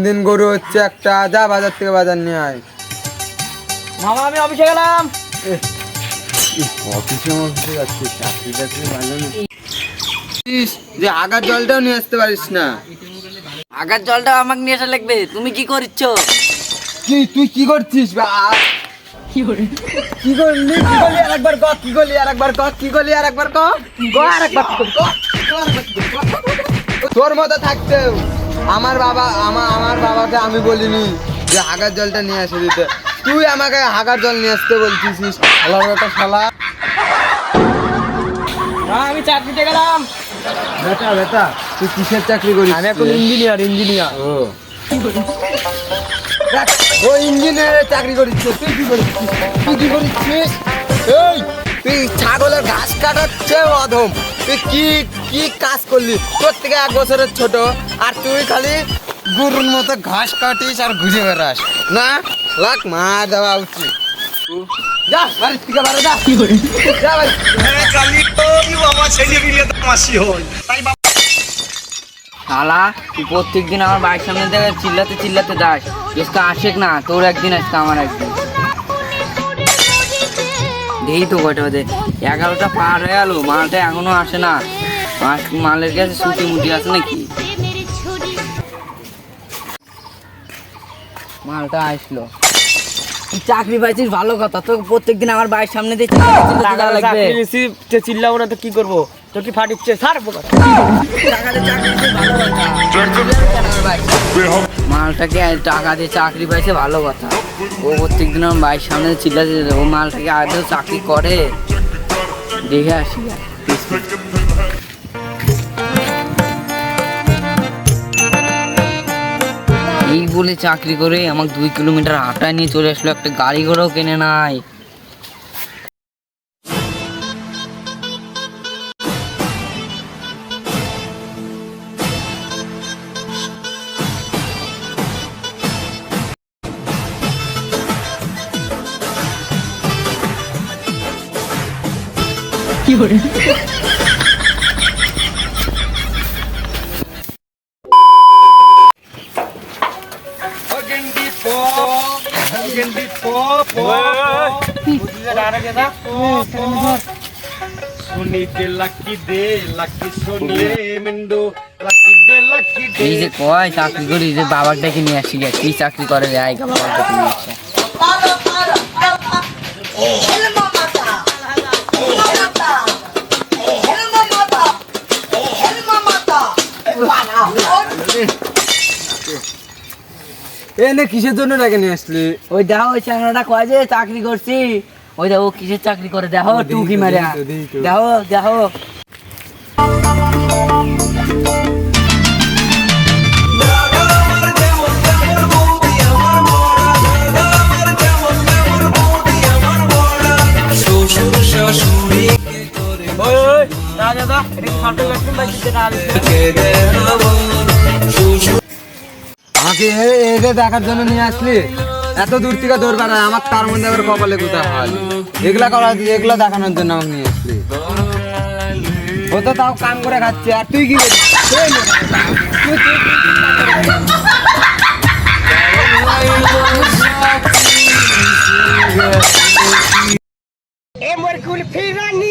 দিন গরু হচ্ছে একটা, যা বাজার থেকে বাজার নিয়ে আয়। মামা আমি অফিসে গেলাম। অফিসে যাচ্ছি, চাকরি টাকরি ভালো না যে আগার জলটাও নিয়ে আসতে পারিস না। আগার জলটা আমাকে নিয়ে আসা লাগবে। তুমি কি করছ? তুই কি করছিস? কি করলি? কি করলি আরেকবার ক, কি করলি আরেকবার ক, কি করলি আরেকবার ক, ক আরেকবার ক। তোর মতো থাকতেও আমার বাবাকে আমি বলিনি যে হাগার জলটা নিয়ে এসে দিতে। তুই আমাকে হাগার জল নিয়ে আসতে বলছিস। একটা শালা। আমি চাকরিতে গেলাম। বেটা তুই কিসের চাকরি করিস? আমি এখন ইঞ্জিনিয়ার। ও ইঞ্জিনিয়ারের চাকরি করিস। তুই কি করিস? তুই ছাগলের ঘাস কাটাচ্ছে অধম। তুই কি কাজ করলি? তোর থেকে 1 বছরের ছোট, আর তুই খালি গরুর মতো ঘাস কাটিস আর ঘুরে বেড়াস না। লাখ মার দেওয়া উচিত। যা বাড়ির থেকে বাড়ি যা। যা বাড়ি। শালা তুই প্রত্যেকদিন আমার বাড়ির সামনে থেকে চিল্লাতে যাস। আজকে আসেক না, তোর একদিন আজকে আমার একদিন। দেখি তো কয়টা বাজে, 11টা পার হয়ে গেল, মালটা এখনো আসে না। মালের কাছে ছুটি মুটি আছে নাকি? মালটা আসলো। তুই চাকরি পাইছিস ভালো কথা, তো প্রত্যেকদিন আমার বাড়ির সামনে দিয়ে চিল্লাবো না তো কি করবো? তোর কি ফাটিচ্ছে? মালটাকে টাকা দিয়ে চাকরি পাইছে ভালো কথা। ও প্রত্যেকদিন আমার বাড়ির সামনে চিল্লাতে, ও মালটাকে আগে চাকরি করে দেখে আসি। এই বলে চাকরি করে আমাকে 2 কিলোমিটার হাঁটায় নিয়ে চলে আসলো, একটা গাড়ি ঘোড়াও কেনে নাই। কি করে এই যে কয় চাকরি করি, যে বাবার ডেকে নিয়ে আসি, কি চাকরি করে রে? আইগা বাবার ডেকে নিয়ে আসছে। এনে কিসের জন্য ডেকে নিয়ে আসলি? ওই দেখো ওই চ্যাংড়াটা কয় যে চাকরি করছি, ওই দেখো কিসের চাকরি করে দেখো, টুকি মারে দেখো। আমাকে এদের দেখার জন্য নিয়ে আসলি? এত দূর থেকে দৌড় বেড়ায়, আমার তার মধ্যে আবার কপালে কোথায় হয় এগুলা দেখানোর জন্য আমাকে নিয়ে আসলি? ও তো তাও কাম করে খাচ্ছে, আর তুই কি করছিস? এ মোর কুল ফিরানি